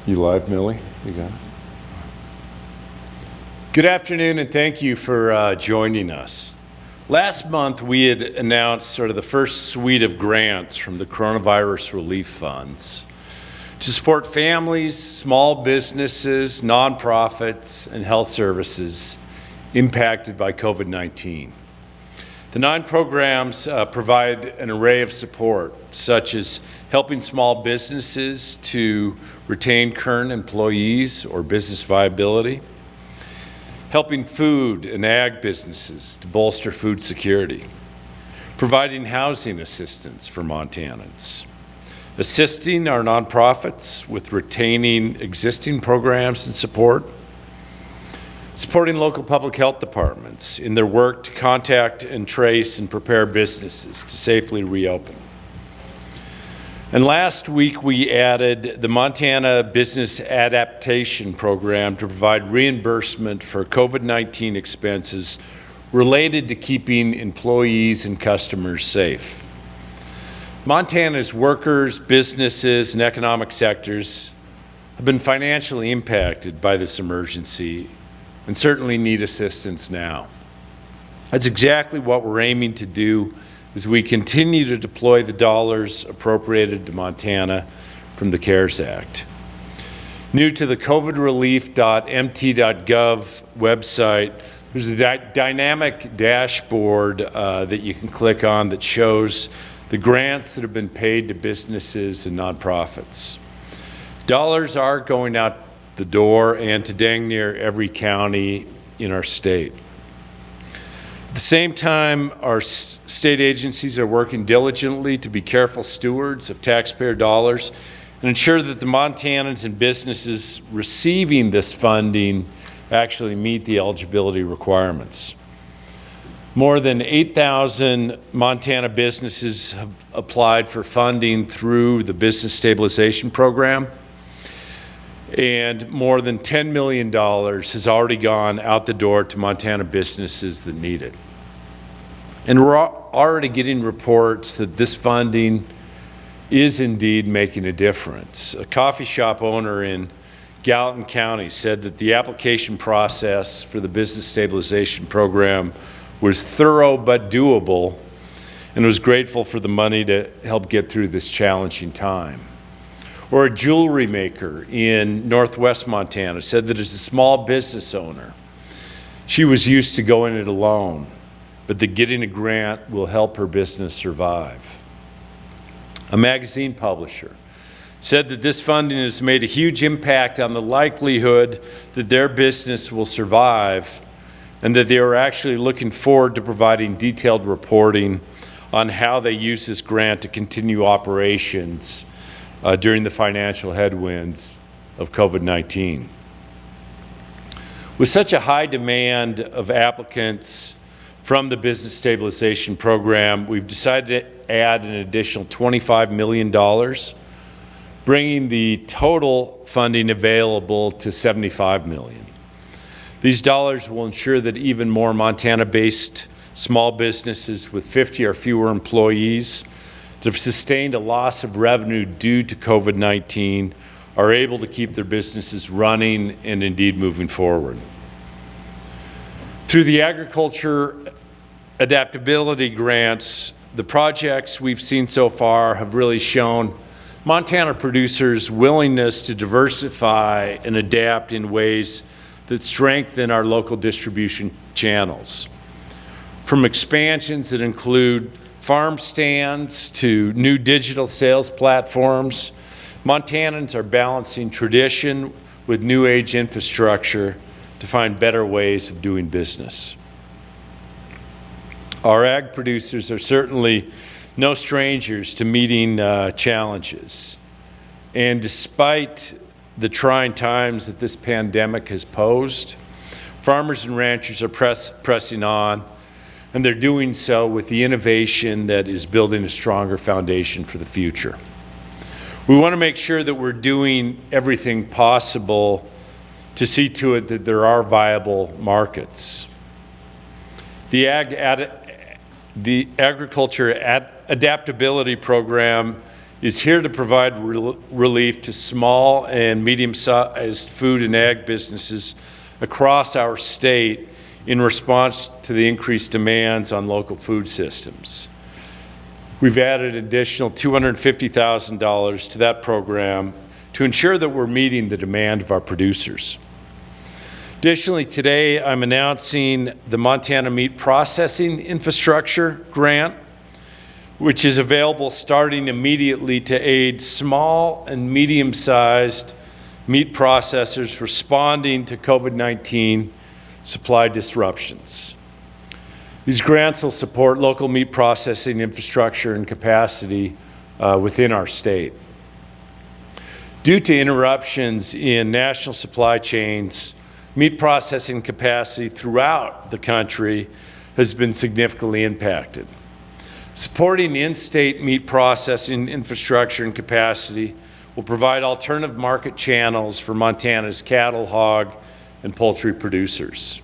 You live, Millie? You got it? Good afternoon, and thank you for joining us. Last month, we had announced sort of the first suite of grants from the coronavirus relief funds to support families, small businesses, nonprofits, and health services impacted by COVID-19. The 9 programs provide an array of support, such as helping small businesses to retain current employees or business viability, helping food and ag businesses to bolster food security, providing housing assistance for Montanans, assisting our nonprofits with retaining existing programs and support, supporting local public health departments in their work to contact and trace and prepare businesses to safely reopen. And last week, we added the Montana Business Adaptation Program to provide reimbursement for COVID-19 expenses related to keeping employees and customers safe. Montana's workers, businesses, and economic sectors have been financially impacted by this emergency and certainly need assistance now. That's exactly what we're aiming to do as we continue to deploy the dollars appropriated to Montana from the CARES Act. New to the COVIDRELIEF.MT.GOV website, there's a dynamic dashboard that you can click on that shows the grants that have been paid to businesses and nonprofits. Dollars are going out the door and to dang near every county in our state. At the same time, our state agencies are working diligently to be careful stewards of taxpayer dollars and ensure that the Montanans and businesses receiving this funding actually meet the eligibility requirements. More than 8,000 Montana businesses have applied for funding through the Business Stabilization Program, and more than $10 million has already gone out the door to Montana businesses that need it. And we're already getting reports that this funding is indeed making a difference. A coffee shop owner in Gallatin County said that the application process for the Business Stabilization Program was thorough but doable, and was grateful for the money to help get through this challenging time. Or a jewelry maker in Northwest Montana said that as a small business owner, she was used to going it alone, but that getting a grant will help her business survive. A magazine publisher said that this funding has made a huge impact on the likelihood that their business will survive, and that they are actually looking forward to providing detailed reporting on how they use this grant to continue operations during the financial headwinds of COVID-19. With such a high demand of applicants from the Business Stabilization Program, we've decided to add an additional $25 million, bringing the total funding available to $75 million. These dollars will ensure that even more Montana-based small businesses with 50 or fewer employees that have sustained a loss of revenue due to COVID-19 are able to keep their businesses running and indeed moving forward. Through the agriculture adaptability grants, the projects we've seen so far have really shown Montana producers' willingness to diversify and adapt in ways that strengthen our local distribution channels. From expansions that include farm stands to new digital sales platforms, Montanans are balancing tradition with new age infrastructure to find better ways of doing business. Our ag producers are certainly no strangers to meeting challenges. And despite the trying times that this pandemic has posed, farmers and ranchers are pressing on, and they're doing so with the innovation that is building a stronger foundation for the future. We want to make sure that we're doing everything possible to see to it that there are viable markets. The Agriculture Adaptability Program is here to provide relief to small and medium-sized food and ag businesses across our state in response to the increased demands on local food systems. We've added an additional $250,000 to that program to ensure that we're meeting the demand of our producers. Additionally, today I'm announcing the Montana Meat Processing Infrastructure Grant, which is available starting immediately to aid small and medium-sized meat processors responding to COVID-19 supply disruptions. These grants will support local meat processing infrastructure and capacity within our state. Due to interruptions in national supply chains, meat processing capacity throughout the country has been significantly impacted. Supporting in-state meat processing infrastructure and capacity will provide alternative market channels for Montana's cattle, hog, and poultry producers.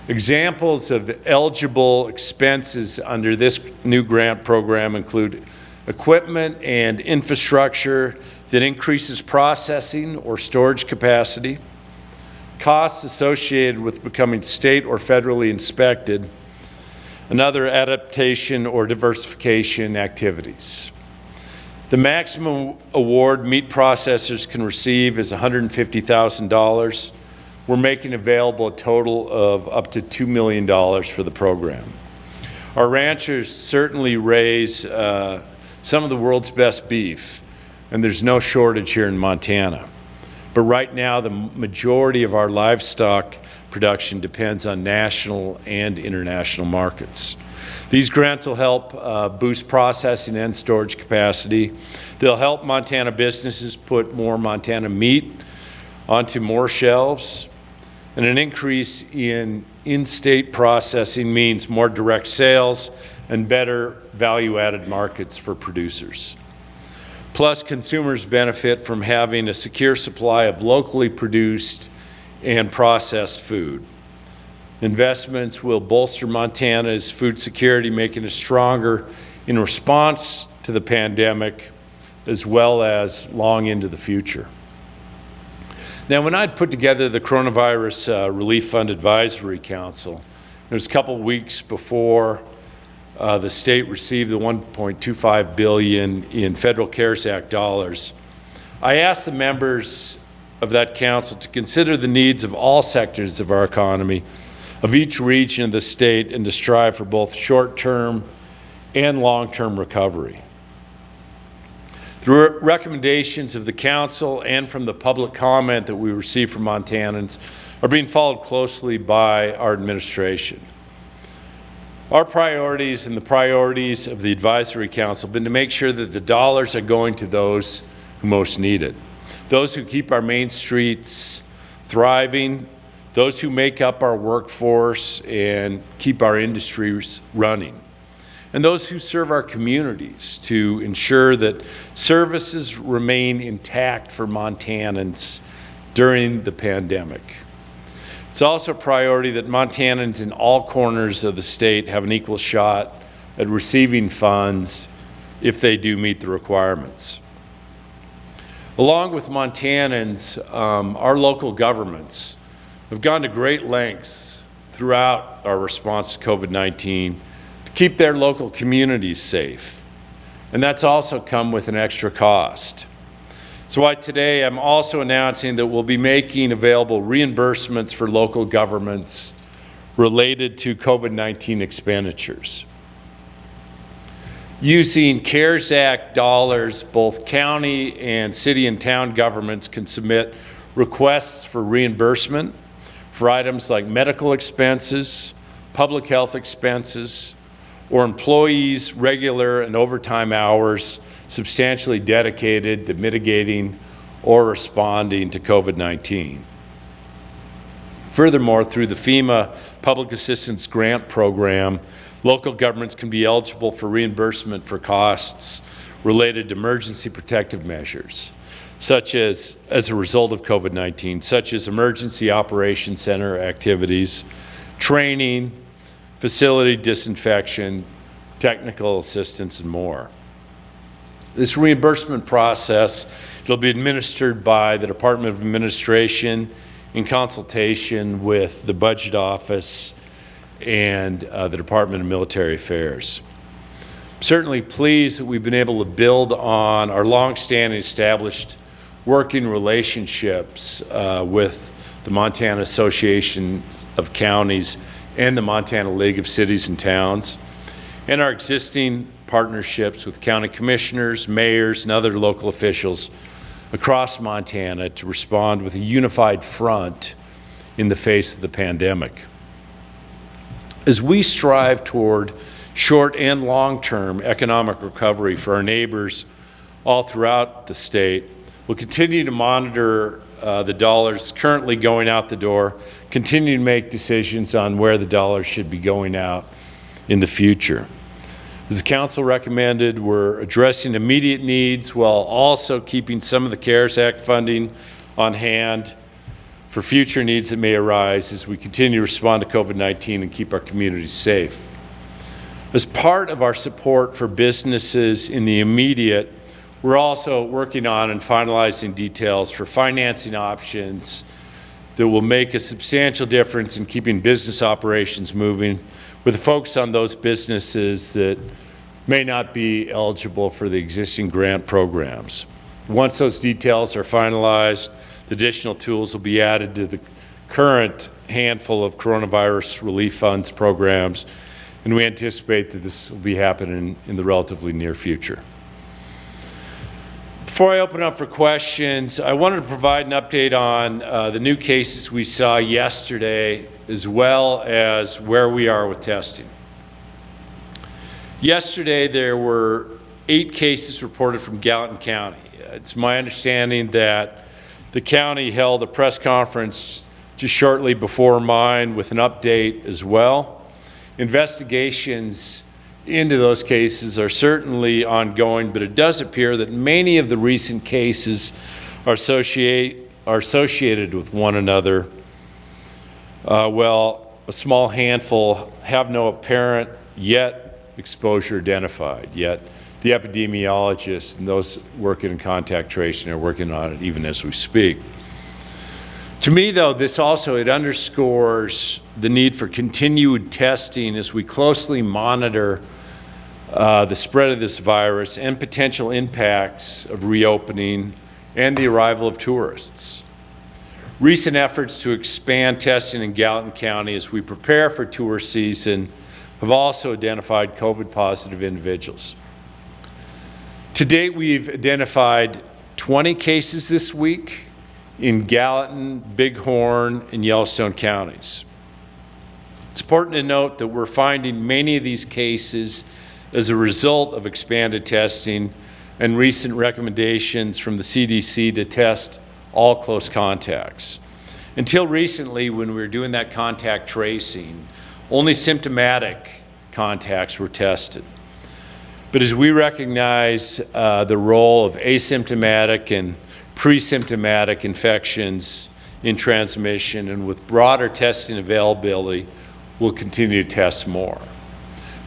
Examples of eligible expenses under this new grant program include equipment and infrastructure that increases processing or storage capacity, costs associated with becoming state or federally inspected, and other adaptation or diversification activities. The maximum award meat processors can receive is $150,000. We're making available a total of up to $2 million for the program. Our ranchers certainly raise some of the world's best beef, and there's no shortage here in Montana. But right now, the majority of our livestock production depends on national and international markets. These grants will help boost processing and storage capacity. They'll help Montana businesses put more Montana meat onto more shelves. And an increase in in-state processing means more direct sales and better value-added markets for producers. Plus, consumers benefit from having a secure supply of locally produced and processed food. Investments will bolster Montana's food security, making it stronger in response to the pandemic, as well as long into the future. Now, when I'd put together the Coronavirus Relief Fund Advisory Council, it was a couple weeks before the state received the $1.25 billion in Federal CARES Act dollars. I asked the members of that council to consider the needs of all sectors of our economy, of each region of the state, and to strive for both short-term and long-term recovery. The recommendations of the council and from the public comment that we received from Montanans are being followed closely by our administration. Our priorities and the priorities of the Advisory Council have been to make sure that the dollars are going to those who most need it, those who keep our main streets thriving, those who make up our workforce and keep our industries running, and those who serve our communities to ensure that services remain intact for Montanans during the pandemic. It's also a priority that Montanans in all corners of the state have an equal shot at receiving funds if they do meet the requirements. Along with Montanans, our local governments have gone to great lengths throughout our response to COVID-19 to keep their local communities safe. And that's also come with an extra cost. So why today I'm also announcing that we'll be making available reimbursements for local governments related to COVID-19 expenditures. Using CARES Act dollars, both county and city and town governments can submit requests for reimbursement for items like medical expenses, public health expenses, or employees' regular and overtime hours substantially dedicated to mitigating or responding to COVID-19. Furthermore, through the FEMA Public Assistance Grant Program, local governments can be eligible for reimbursement for costs related to emergency protective measures, such as a result of COVID-19, such as emergency operations center activities, training, facility disinfection, technical assistance, and more. This reimbursement process, it'll be administered by the Department of Administration in consultation with the Budget Office and the Department of Military Affairs. I'm certainly pleased that we've been able to build on our long-standing established working relationships with the Montana Association of Counties and the Montana League of Cities and Towns, and our existing partnerships with county commissioners, mayors, and other local officials across Montana to respond with a unified front in the face of the pandemic. As we strive toward short and long-term economic recovery for our neighbors all throughout the state, we'll continue to monitor the dollars currently going out the door, continue to make decisions on where the dollars should be going out in the future. As the council recommended, we're addressing immediate needs while also keeping some of the CARES Act funding on hand for future needs that may arise as we continue to respond to COVID-19 and keep our communities safe. As part of our support for businesses in the immediate, we're also working on and finalizing details for financing options that will make a substantial difference in keeping business operations moving, with a focus on those businesses that may not be eligible for the existing grant programs. Once those details are finalized, the additional tools will be added to the current handful of coronavirus relief funds programs, and we anticipate that this will be happening in the relatively near future. Before I open up for questions, I wanted to provide an update on the new cases we saw yesterday, as well as where we are with testing. Yesterday, there were 8 cases reported from Gallatin County. It's my understanding that the county held a press conference just shortly before mine with an update as well. Investigations into those cases are certainly ongoing, but it does appear that many of the recent cases are associated with one another. Well, a small handful have no apparent yet exposure identified, yet the epidemiologists and those working in contact tracing are working on it even as we speak. To me, though, this also, it underscores the need for continued testing as we closely monitor the spread of this virus and potential impacts of reopening and the arrival of tourists. Recent efforts to expand testing in Gallatin County as we prepare for tourist season have also identified COVID-positive individuals. To date, we've identified 20 cases this week in Gallatin, Bighorn, and Yellowstone counties. It's important to note that we're finding many of these cases as a result of expanded testing and recent recommendations from the CDC to test all close contacts. Until recently, when we were doing that contact tracing, only symptomatic contacts were tested. But as we recognize the role of asymptomatic and pre-symptomatic infections in transmission, and with broader testing availability, we'll continue to test more.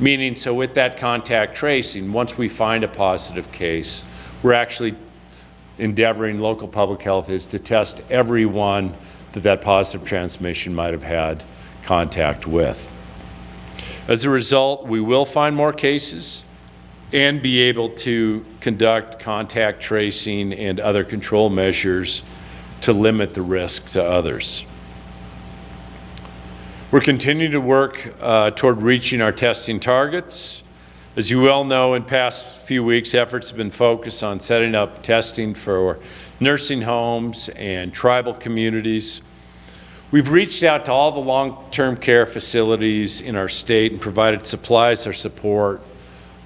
Meaning, so with that contact tracing, once we find a positive case, we're actually endeavoring, local public health is to test everyone that positive transmission might have had contact with. As a result, we will find more cases and be able to conduct contact tracing and other control measures to limit the risk to others. We're continuing to work toward reaching our testing targets. As you well know, in past few weeks, efforts have been focused on setting up testing for nursing homes and tribal communities. We've reached out to all the long-term care facilities in our state and provided supplies or support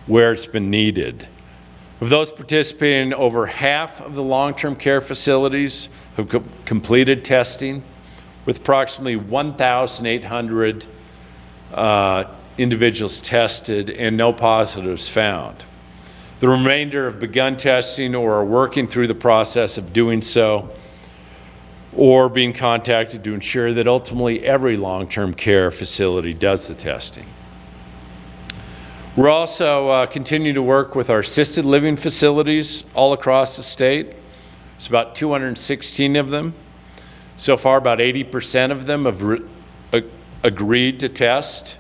where it's been needed. Of those participating, over half of the long-term care facilities have completed testing, with approximately 1,800 individuals tested and no positives found. The remainder have begun testing or are working through the process of doing so, or being contacted to ensure that ultimately every long-term care facility does the testing. We're also continuing to work with our assisted living facilities all across the state. It's about 216 of them. So far, about 80% of them have agreed to test.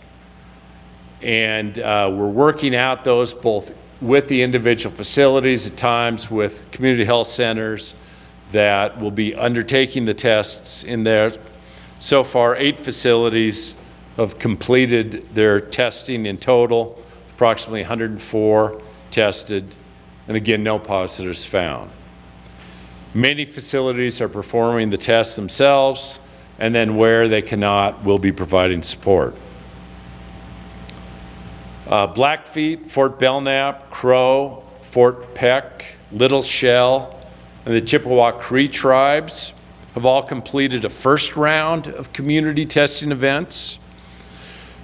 And we're working out those both with the individual facilities, at times with community health centers that will be undertaking the tests in there. So far, 8 facilities have completed their testing in total, approximately 104 tested, and again, no positives found. Many facilities are performing the tests themselves, and then where they cannot, we'll be providing support. Blackfeet, Fort Belknap, Crow, Fort Peck, Little Shell, and the Chippewa Cree tribes have all completed a first round of community testing events.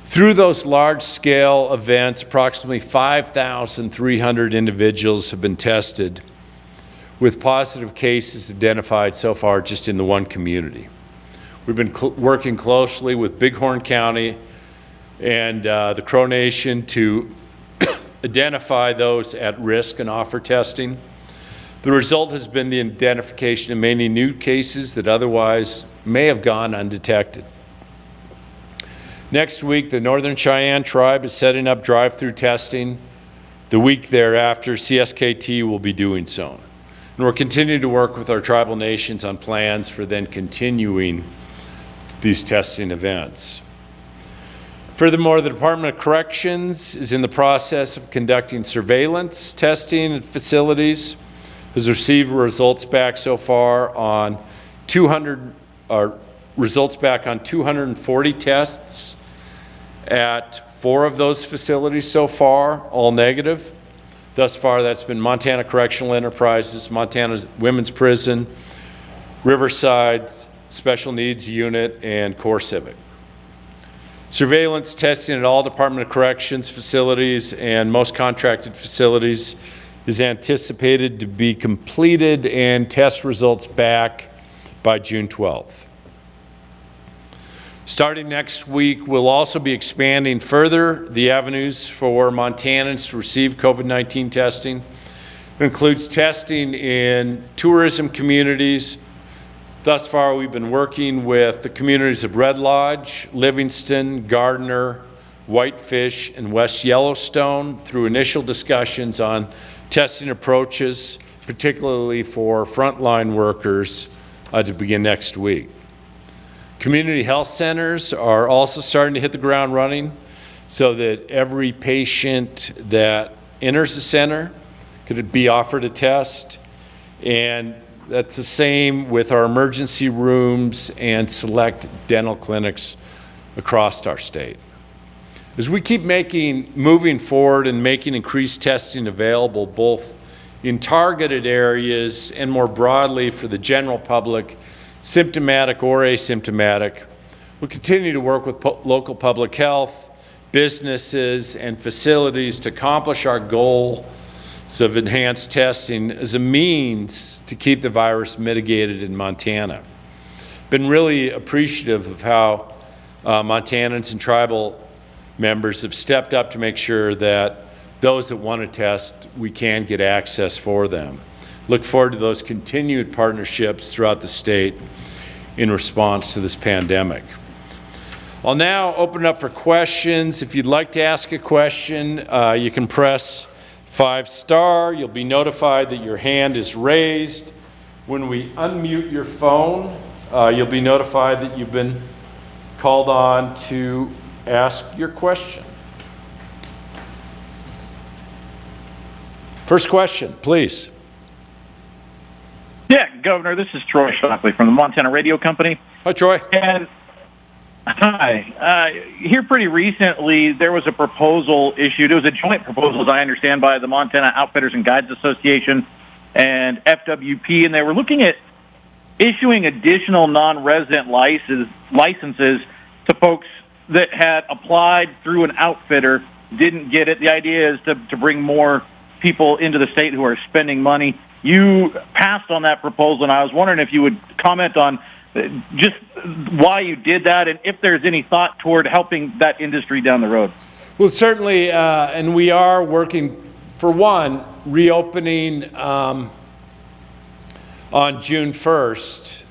Through those large-scale events, approximately 5,300 individuals have been tested, with positive cases identified so far just in the one community. We've been working closely with Bighorn County and the Crow Nation to identify those at risk and offer testing. The result has been the identification of many new cases that otherwise may have gone undetected. Next week, the Northern Cheyenne Tribe is setting up drive-through testing. The week thereafter, CSKT will be doing so. And we're continuing to work with our tribal nations on plans for then continuing these testing events. Furthermore, the Department of Corrections is in the process of conducting surveillance testing at facilities, has received results back so far on 240 tests at 4 of those facilities so far, all negative. Thus far, that's been Montana Correctional Enterprises, Montana Women's Prison, Riverside Special Needs Unit, and Core Civic. Surveillance testing at all Department of Corrections facilities and most contracted facilities is anticipated to be completed and test results back by June 12th. Starting next week, we'll also be expanding further the avenues for Montanans to receive COVID-19 testing. It includes testing in tourism communities. Thus far, we've been working with the communities of Red Lodge, Livingston, Gardner, Whitefish, and West Yellowstone through initial discussions on testing approaches, particularly for frontline workers, to begin next week. Community health centers are also starting to hit the ground running so that every patient that enters the center could be offered a test. And that's the same with our emergency rooms and select dental clinics across our state. As we keep moving forward and making increased testing available both in targeted areas and more broadly for the general public, symptomatic or asymptomatic, we'll continue to work with local public health, businesses, and facilities to accomplish our goal of enhanced testing as a means to keep the virus mitigated in Montana. Been really appreciative of how Montanans and tribal members have stepped up to make sure that those that want to test, we can get access for them. Look forward to those continued partnerships throughout the state in response to this pandemic. I'll now open it up for questions. If you'd like to ask a question, you can press 5*. You'll be notified that your hand is raised. When we unmute your phone, you'll be notified that you've been called on to ask your question. First question, please. Yeah, Governor, this is Troy Shockley from the Montana Radio Company. Hi, Troy. And hi. Here pretty recently, there was a proposal issued. It was a joint proposal, as I understand, by the Montana Outfitters and Guides Association and FWP, and they were looking at issuing additional non-resident licenses to folks that had applied through an outfitter, didn't get it. The idea is to bring more people into the state who are spending money. You passed on that proposal, and I was wondering if you would comment on just why you did that and if there's any thought toward helping that industry down the road. Well, certainly, and we are working, for one, reopening on June 1st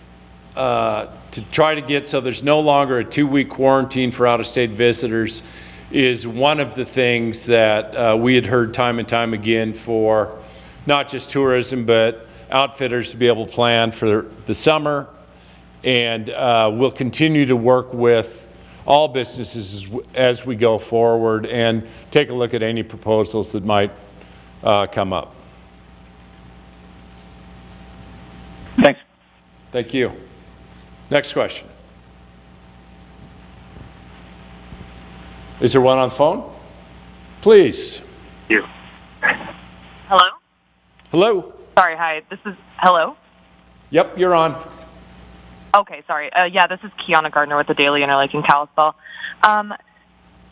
to try to get so there's no longer a 2-week quarantine for out-of-state visitors is one of the things that we had heard time and time again for not just tourism, but outfitters to be able to plan for the summer. And we'll continue to work with all businesses as we go forward and take a look at any proposals that might come up. Thanks. Thank you. Next question. Is there one on the phone? Please. You. Hello? Hello? Sorry, hi. This is, hello? Yep, you're on. Okay, sorry. Yeah, this is Kiana Gardner with the Daily Interlake in Kalispell.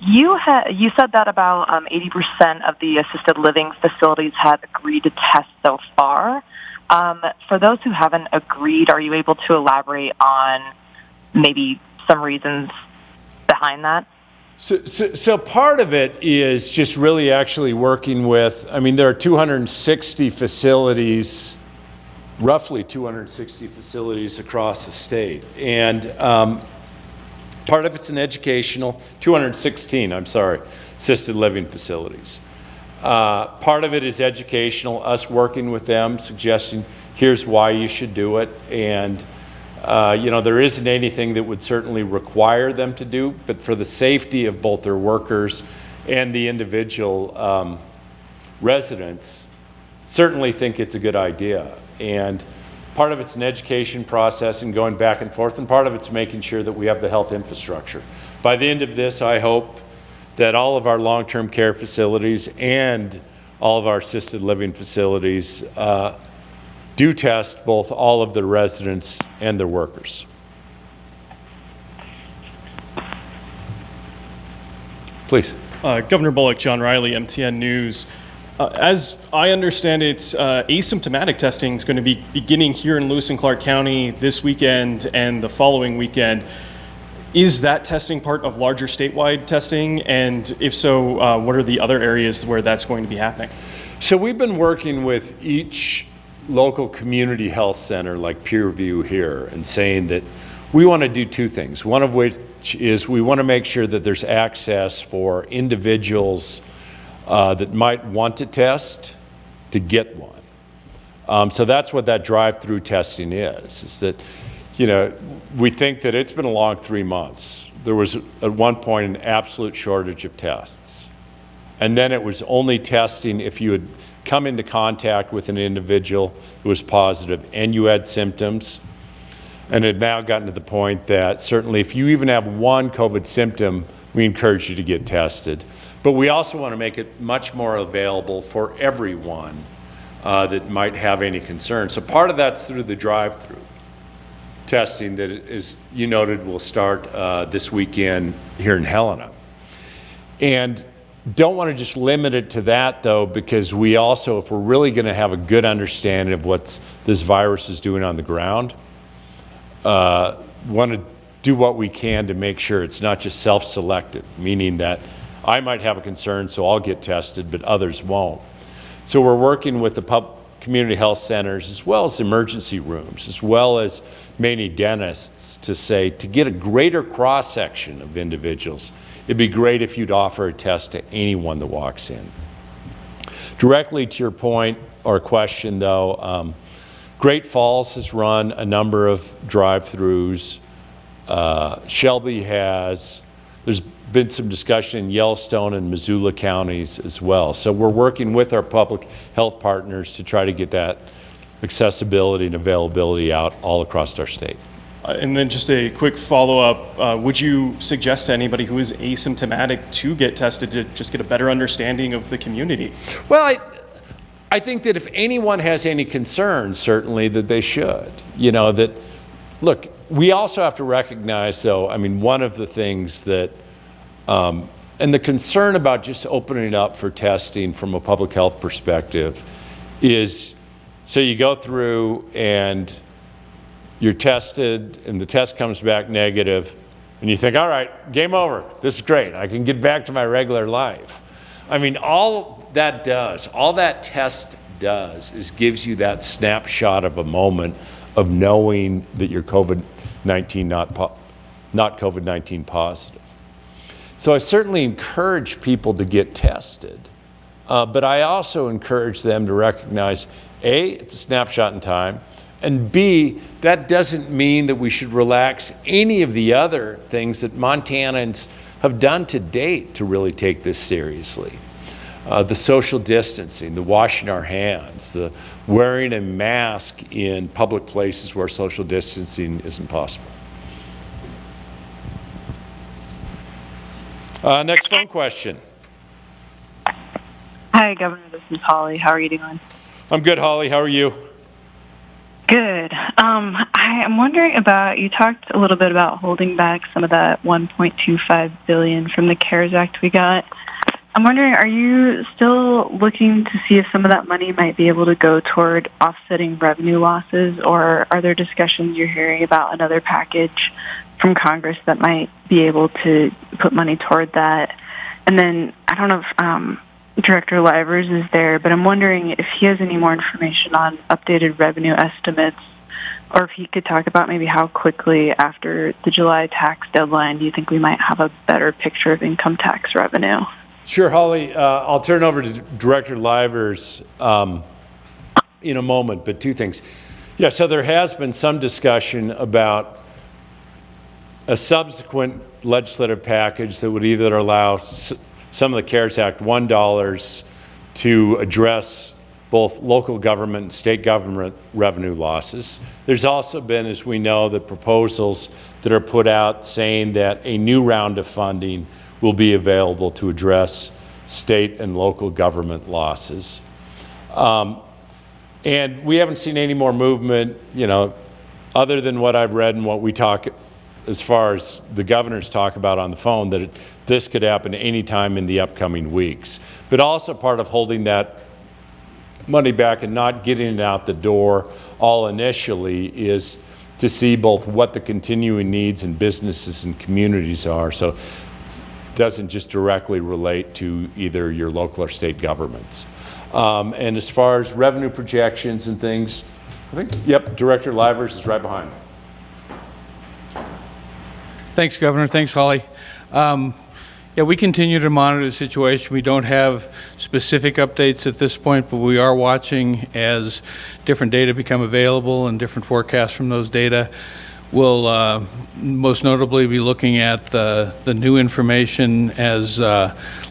You said that about 80% of the assisted living facilities have agreed to test so far. For those who haven't agreed, are you able to elaborate on maybe some reasons behind that? So part of it is just really actually working with, I mean, there are 260 facilities, roughly 260 facilities across the state. And part of it's an educational, 216, I'm sorry, assisted living facilities. Part of it is educational, us working with them, suggesting here's why you should do it. And you know, there isn't anything that would certainly require them to do, but for the safety of both their workers and the individual residents, certainly think it's a good idea. And part of it's an education process and going back and forth, and part of it's making sure that we have the health infrastructure. By the end of this, I hope that all of our long-term care facilities and all of our assisted living facilities do test both all of the residents and their workers. Please. Governor Bullock, John Riley, MTN News. As I understand it, asymptomatic testing is going to be beginning here in Lewis and Clark County this weekend and the following weekend. Is that testing part of larger statewide testing? And if so, what are the other areas where that's going to be happening? So we've been working with each local community health center like Peerview here and saying that we want to do two things. One of which is we want to make sure that there's access for individuals that might want to test to get one. So that's what that drive-through testing is that, you know, we think that it's been a long 3 months. There was at one point an absolute shortage of tests. And then it was only testing if you had come into contact with an individual who was positive and you had symptoms. And it had now gotten to the point that certainly if you even have one COVID symptom, we encourage you to get tested. But we also want to make it much more available for everyone that might have any concern. So part of that's through the drive-through testing that, as you noted, will start this weekend here in Helena. And don't want to just limit it to that, though, because we also, if we're really going to have a good understanding of what this virus is doing on the ground, want to do what we can to make sure it's not just self-selected, meaning that I might have a concern, so I'll get tested, but others won't. So we're working with the community health centers, as well as emergency rooms, as well as many dentists, to say, to get a greater cross-section of individuals, it'd be great if you'd offer a test to anyone that walks in. Directly to your point or question, though, Great Falls has run a number of drive-throughs. Shelby has. There's been some discussion in Yellowstone and Missoula counties as well. So we're working with our public health partners to try to get that accessibility and availability out all across our state. And then just a quick follow-up, would you suggest to anybody who is asymptomatic to get tested to just get a better understanding of the community? Well, I think that if anyone has any concerns, certainly that they should. You know, that, look, we also have to recognize, though, I mean, one of the things that, and the concern about just opening it up for testing from a public health perspective is, so you go through and you're tested and the test comes back negative and you think, all right, game over. This is great. I can get back to my regular life. I mean, all that test does is gives you that snapshot of a moment of knowing that you're COVID-19 not COVID-19 positive. So I certainly encourage people to get tested, but I also encourage them to recognize, A, it's a snapshot in time, and B, that doesn't mean that we should relax any of the other things that Montanans have done to date to really take this seriously. The social distancing, the washing our hands, the wearing a mask in public places where social distancing isn't possible. Next phone question. Hi, Governor. This is Holly. How are you doing? I'm good, Holly. How are you? Good. I am wondering about, you talked a little bit about holding back some of that $1.25 billion from the CARES Act we got. I'm wondering, are you still looking to see if some of that money might be able to go toward offsetting revenue losses, or are there discussions you're hearing about another package from Congress that might be able to put money toward that? And then, I don't know if Director Livers is there, but I'm wondering if he has any more information on updated revenue estimates, or if he could talk about maybe how quickly after the July tax deadline do you think we might have a better picture of income tax revenue? Sure, Holly. I'll turn over to Director Livers in a moment, but two things. Yeah, so there has been some discussion about a subsequent legislative package that would either allow some of the CARES Act $1 to address both local government and state government revenue losses. There's also been, as we know, the proposals that are put out saying that a new round of funding will be available to address state and local government losses. And we haven't seen any more movement, other than what I've read and what we talk as far as the governors talk about on the phone, that this could happen any time in the upcoming weeks. But also part of holding that money back and not getting it out the door all initially is to see both what the continuing needs in businesses and communities are. So it doesn't just directly relate to either your local or state governments. And as far as revenue projections and things, I think, yep, Director Livers is right behind me. Thanks, Governor. Thanks, Holly. Yeah, we continue to monitor the situation. We don't have specific updates at this point, but we are watching as different data become available and different forecasts from those data. We'll most notably be looking at the new information as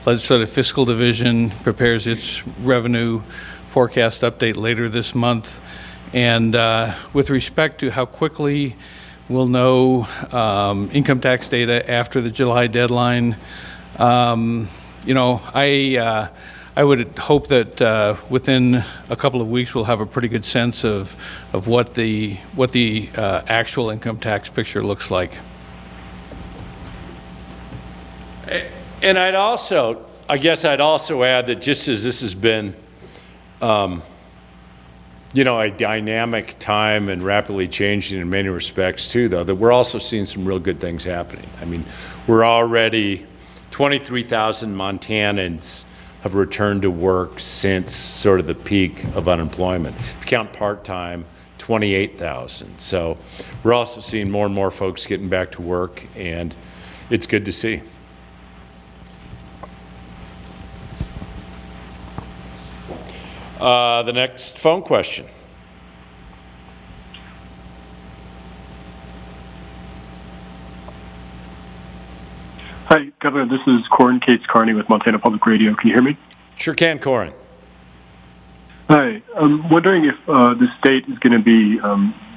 Legislative Fiscal Division prepares its revenue forecast update later this month. And with respect to how quickly we'll know income tax data after the July deadline, I would hope that within a couple of weeks we'll have a pretty good sense of what the actual income tax picture looks like. And I guess I'd also add that just as this has been, a dynamic time and rapidly changing in many respects too, though, that we're also seeing some real good things happening. I mean, we're already 23,000 Montanans have returned to work since sort of the peak of unemployment. If you count part-time, 28,000. So we're also seeing more and more folks getting back to work, and it's good to see. The next phone question. Hi, Governor. This is Corin Cates Carney with Montana Public Radio. Can you hear me? Sure can, Corin. Hi. I'm wondering if the state is going to be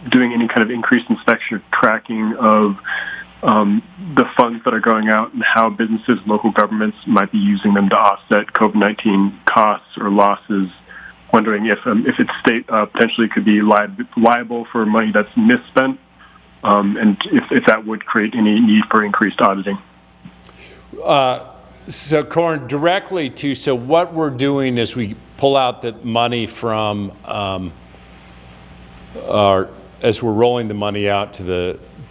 doing any kind of increased inspection or tracking of the funds that are going out and how businesses and local governments might be using them to offset COVID-19 costs or losses. Wondering if its state potentially could be liable for money that's misspent, and if that would create any need for increased auditing. So, Corin, directly to, so what we're doing is we pull out the money from, as we're rolling the money out to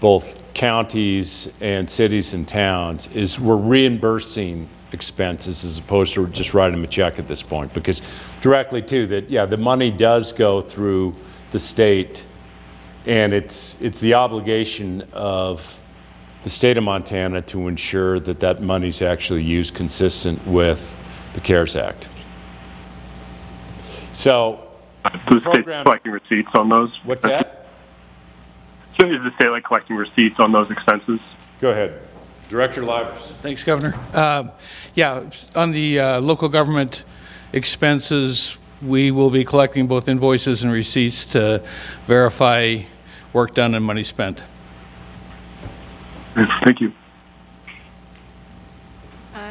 both counties and cities and towns is we're reimbursing expenses as opposed to just writing them a check at this point, because directly too that, yeah, the money does go through the state, and it's the obligation of the state of Montana to ensure that that money's actually used consistent with the CARES Act. So the state's collecting receipts on those? What's that? So is the state like collecting receipts on those expenses? Go ahead. Director Livers. Thanks, Governor. Yeah, on the local government expenses, we will be collecting both invoices and receipts to verify work done and money spent. Thank you.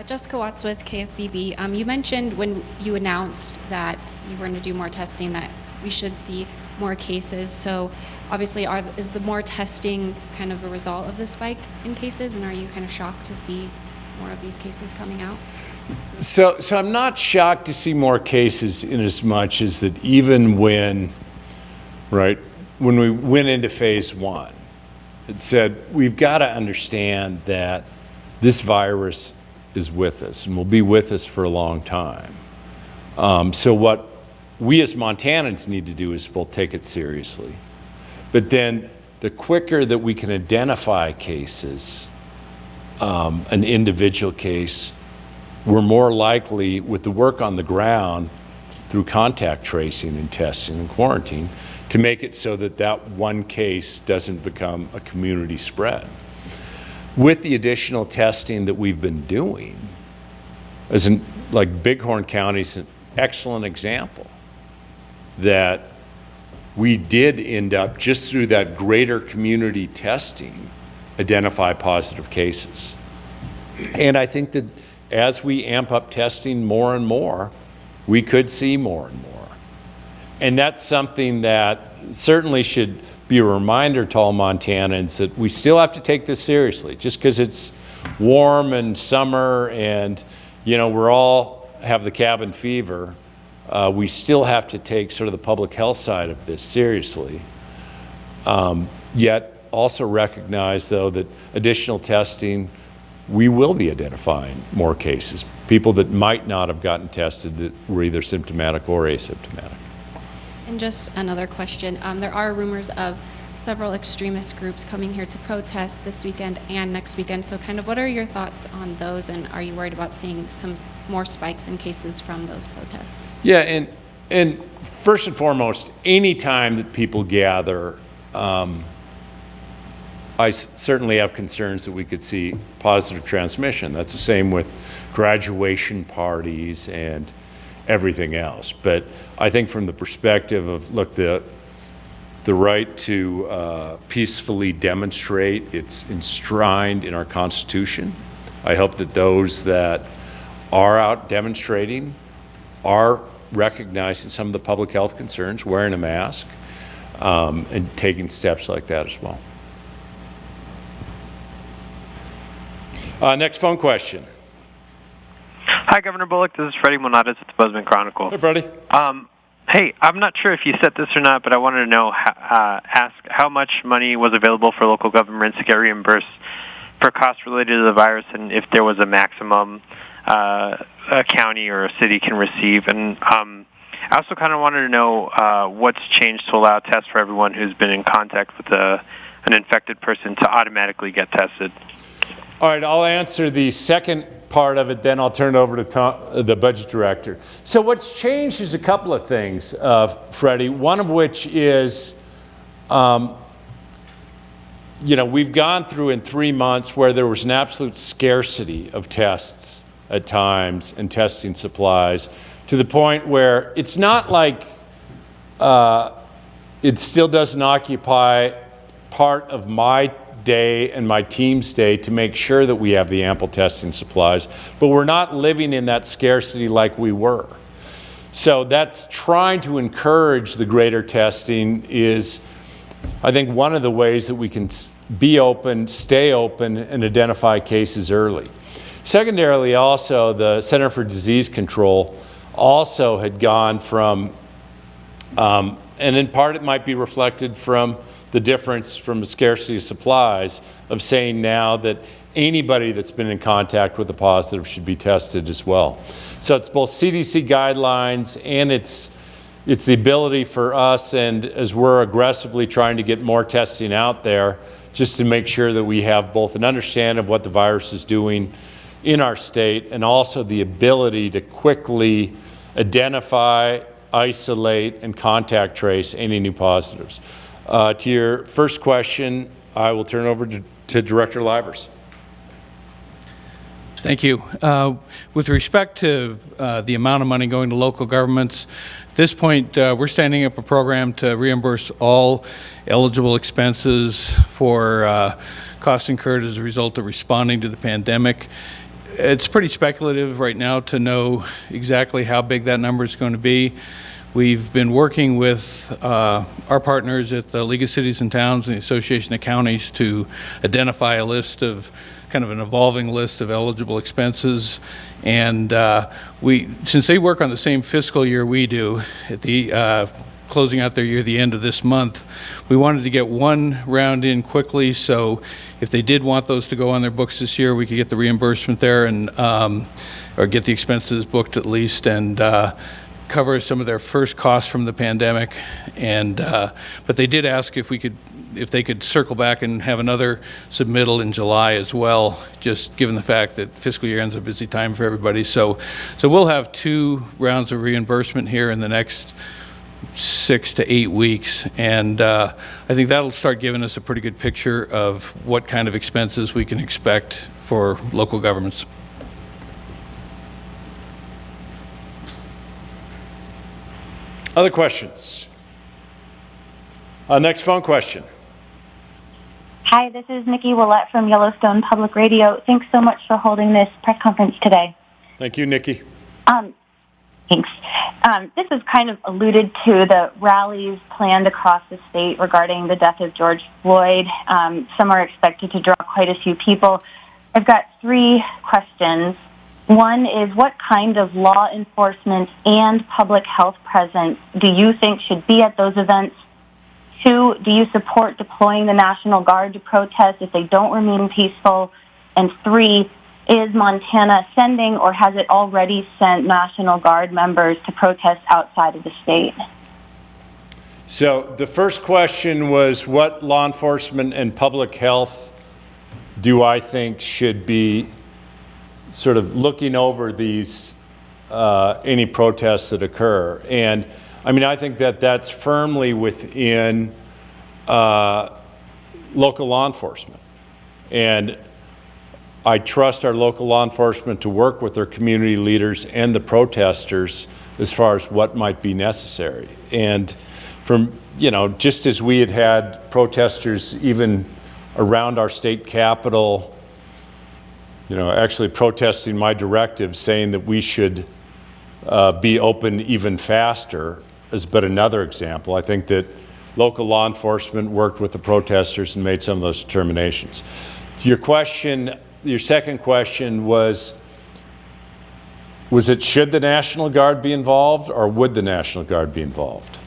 Jessica Watts with KFBB. You mentioned when you announced that you were going to do more testing that we should see more cases. So obviously, is the more testing kind of a result of the spike in cases, and are you kind of shocked to see more of these cases coming out? So I'm not shocked to see more cases in as much as that even when we went into phase one, it said we've got to understand that this virus is with us and will be with us for a long time. So what we as Montanans need to do is both take it seriously, but then the quicker that we can identify cases, an individual case, we're more likely with the work on the ground through contact tracing and testing and quarantine to make it so that that one case doesn't become a community spread. With the additional testing that we've been doing, like Bighorn County's an excellent example, that we did end up, just through that greater community testing, identify positive cases. And I think that as we amp up testing more and more, we could see more and more. And that's something that certainly should be a reminder to all Montanans that we still have to take this seriously. Just because it's warm and summer and, you know, we're all have the cabin fever, we still have to take sort of the public health side of this seriously. Yet also recognize, though, that additional testing, we will be identifying more cases, people that might not have gotten tested that were either symptomatic or asymptomatic. And just another question. There are rumors of several extremist groups coming here to protest this weekend and next weekend. So kind of what are your thoughts on those, and are you worried about seeing some more spikes in cases from those protests? Yeah, and first and foremost, any time that people gather, I certainly have concerns that we could see positive transmission. That's the same with graduation parties and everything else. But I think from the perspective of, look, the right to peacefully demonstrate, it's enshrined in our Constitution. I hope that those that are out demonstrating are recognizing some of the public health concerns, wearing a mask, and taking steps like that as well. Next phone question. Hi, Governor Bullock. This is Freddie Monadas at the Bozeman Chronicle. Hey, Freddie. Hey, I'm not sure if you said this or not, but I wanted to know, ask how much money was available for local governments to get reimbursed for costs related to the virus, and if there was a maximum a county or a city can receive. And I also kind of wanted to know what's changed to allow tests for everyone who's been in contact with an infected person to automatically get tested. All right, I'll answer the second part of it, then I'll turn it over to Tom, the budget director. So what's changed is a couple of things, Freddie, one of which is, we've gone through in 3 months where there was an absolute scarcity of tests at times and testing supplies, to the point where it's not like it still doesn't occupy part of my day and my team's day to make sure that we have the ample testing supplies, but we're not living in that scarcity like we were. So that's trying to encourage the greater testing is, I think, one of the ways that we can be open, stay open, and identify cases early. Secondarily, also, the Center for Disease Control also had gone from, and in part it might be reflected from the difference from a scarcity of supplies of saying now that anybody that's been in contact with a positive should be tested as well. So it's both CDC guidelines and it's the ability for us, and as we're aggressively trying to get more testing out there, just to make sure that we have both an understanding of what the virus is doing in our state and also the ability to quickly identify, isolate, and contact trace any new positives. To your first question, I will turn over to Director Livers. Thank you. With respect to the amount of money going to local governments, at this point, we're standing up a program to reimburse all eligible expenses for costs incurred as a result of responding to the pandemic. It's pretty speculative right now to know exactly how big that number is going to be. We've been working with our partners at the League of Cities and Towns and the Association of Counties to identify a list of, kind of an evolving list of eligible expenses. And since they work on the same fiscal year we do, at the closing out their year at the end of this month, we wanted to get one round in quickly, so if they did want those to go on their books this year, we could get the reimbursement there and or get the expenses booked at least, and cover some of their first costs from the pandemic. And but they did ask if they could circle back and have another submittal in July as well, just given the fact that fiscal year ends a busy time for everybody. So we'll have 2 rounds of reimbursement here in the next 6 to 8 weeks, and I think that'll start giving us a pretty good picture of what kind of expenses we can expect for local governments. Other questions? Next phone question. Hi, this is Nikki Willett from Yellowstone Public Radio. Thanks so much for holding this press conference today. Thank you, Nikki. Thanks. This is kind of alluded to the rallies planned across the state regarding the death of George Floyd. Some are expected to draw quite a few people. I've got 3 questions. One is, what kind of law enforcement and public health presence do you think should be at those events? 2, do you support deploying the National Guard to protest if they don't remain peaceful? And 3, is Montana sending, or has it already sent, National Guard members to protest outside of the state? So the first question was, what law enforcement and public health do I think should be sort of looking over these, any protests that occur? And I mean, I think that that's firmly within local law enforcement. And I trust our local law enforcement to work with their community leaders and the protesters as far as what might be necessary. And from, just as we had protesters even around our state capitol, actually protesting my directive, saying that we should be open even faster, is but another example. I think that local law enforcement worked with the protesters and made some of those determinations. Your second question was it should the National Guard be involved, or would the National Guard be involved?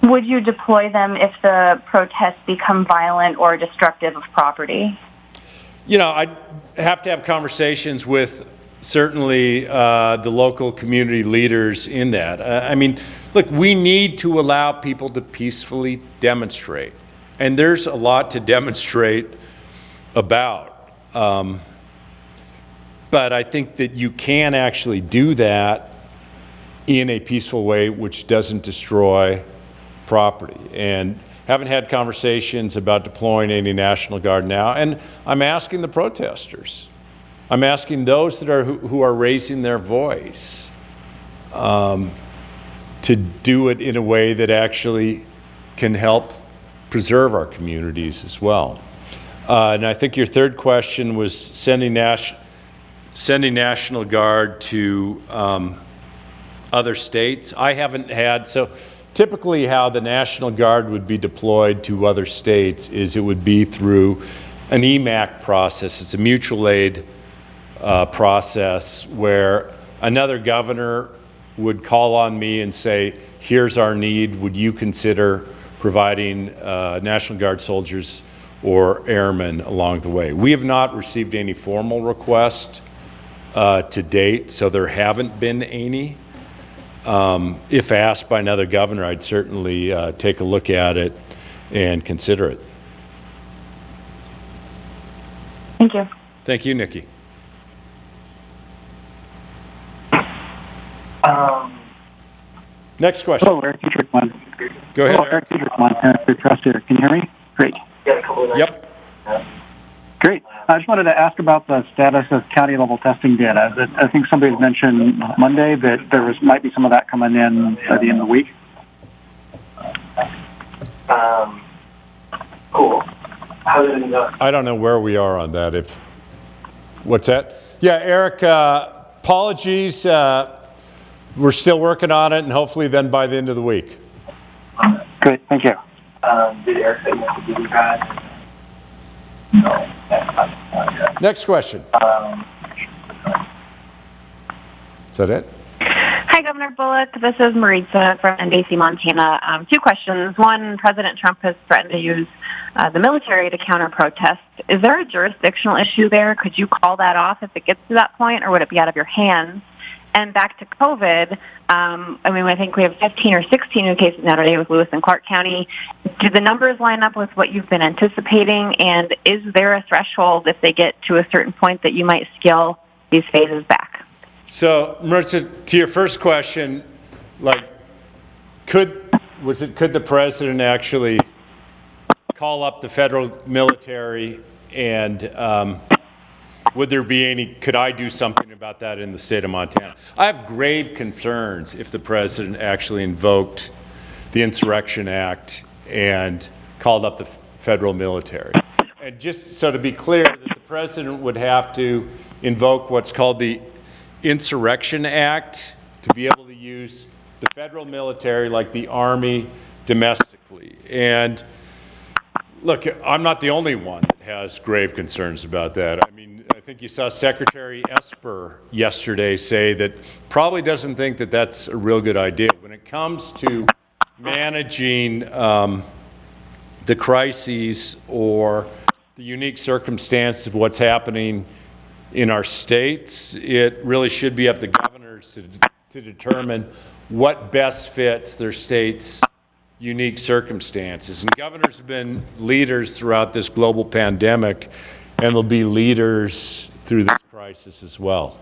Would you deploy them if the protests become violent or destructive of property? I'd have to have conversations with certainly the local community leaders in that. I mean, look, we need to allow people to peacefully demonstrate, and there's a lot to demonstrate about. But I think that you can actually do that in a peaceful way which doesn't destroy property. And haven't had conversations about deploying any National Guard now. And I'm asking the protesters, I'm asking those that are who are raising their voice to do it in a way that actually can help preserve our communities as well. And I think your third question was sending National Guard to other states. I haven't had, so typically how the National Guard would be deployed to other states is it would be through an EMAC process. It's a mutual aid process where another governor would call on me and say, here's our need, would you consider providing National Guard soldiers or airmen along the way. We have not received any formal request to date, so there haven't been any. If asked by another governor, I'd certainly take a look at it and consider it. Thank you. Thank you, Nikki. Next question. Hello, Eric Dietrichman. Go ahead, Hello, Eric Dietrichman, Big Trust here. Can you hear me? Great. Yep. Great. I just wanted to ask about the status of county-level testing data. I think somebody had mentioned Monday that there might be some of that coming in by the end of the week. Cool. I don't know where we are on that. What's that? Yeah, Eric, apologies. We're still working on it, and hopefully then by the end of the week. Great, thank you. Did Eric say you have to do that? No. Next question. Is that it? Hi, Governor Bullock. This is Maritza from NBC, Montana. Two questions. One, President Trump has threatened to use the military to counter protests. Is there a jurisdictional issue there? Could you call that off if it gets to that point, or would it be out of your hands? And back to COVID, I think we have 15 or 16 new cases now today with Lewis and Clark County. Do the numbers line up with what you've been anticipating? And is there a threshold if they get to a certain point that you might scale these phases back? So, Maritza, to your first question, could the president actually call up the federal military, and could I do something about that in the state of Montana? I have grave concerns if the president actually invoked the Insurrection Act and called up the federal military. And just so to be clear, that the president would have to invoke what's called the Insurrection Act to be able to use the federal military, like the Army, domestically. And look, I'm not the only one that has grave concerns about that. I think you saw Secretary Esper yesterday say that probably doesn't think that that's a real good idea. When it comes to managing the crises or the unique circumstances of what's happening in our states, it really should be up to governors to determine what best fits their state's unique circumstances. And governors have been leaders throughout this global pandemic, and they'll be leaders through this crisis as well.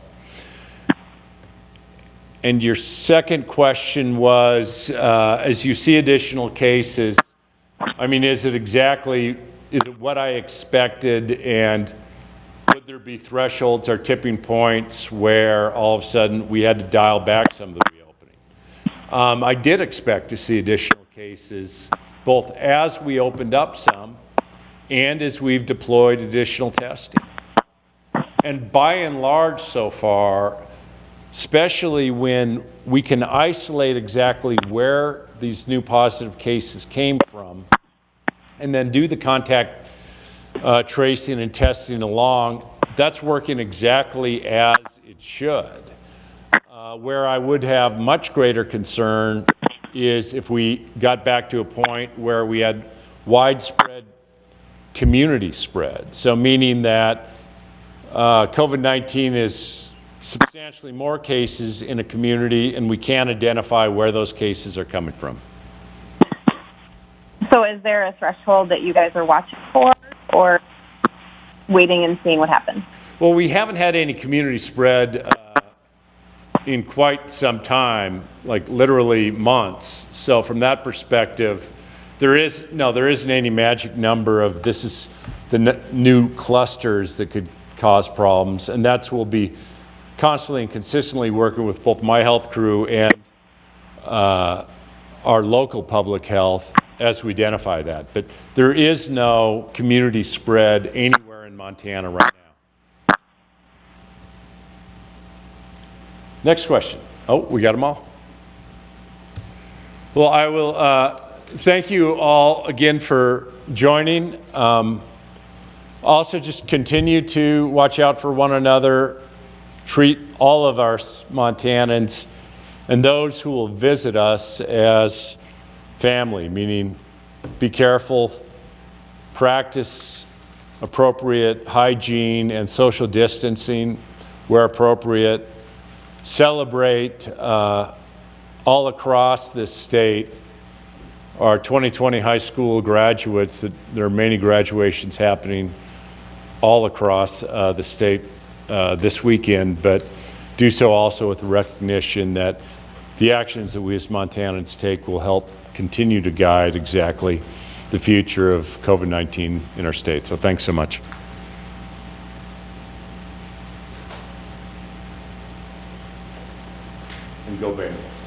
And your second question was, as you see additional cases, is it what I expected, and would there be thresholds or tipping points where all of a sudden we had to dial back some of the reopening? I did expect to see additional cases, both as we opened up some and as we've deployed additional testing. And by and large so far, especially when we can isolate exactly where these new positive cases came from and then do the contact tracing and testing along, that's working exactly as it should. Where I would have much greater concern is if we got back to a point where we had widespread community spread. So meaning that COVID-19 is substantially more cases in a community, and we can't identify where those cases are coming from. So is there a threshold that you guys are watching for, or waiting and seeing what happens? Well, we haven't had any community spread in quite some time, like literally months. So from that perspective, there isn't any magic number of this is the new clusters that could cause problems. And we'll be constantly and consistently working with both my health crew and our local public health as we identify that. But there is no community spread anywhere in Montana right now. Next question. Oh, we got them all? Well, I will thank you all again for joining. Also, just continue to watch out for one another. Treat all of our Montanans and those who will visit us as family, meaning be careful, practice appropriate hygiene and social distancing where appropriate, celebrate all across this state our 2020 high school graduates. There are many graduations happening all across the state this weekend, but do so also with the recognition that the actions that we as Montanans take will help continue to guide exactly the future of COVID-19 in our state. So thanks so much. And go Bengals.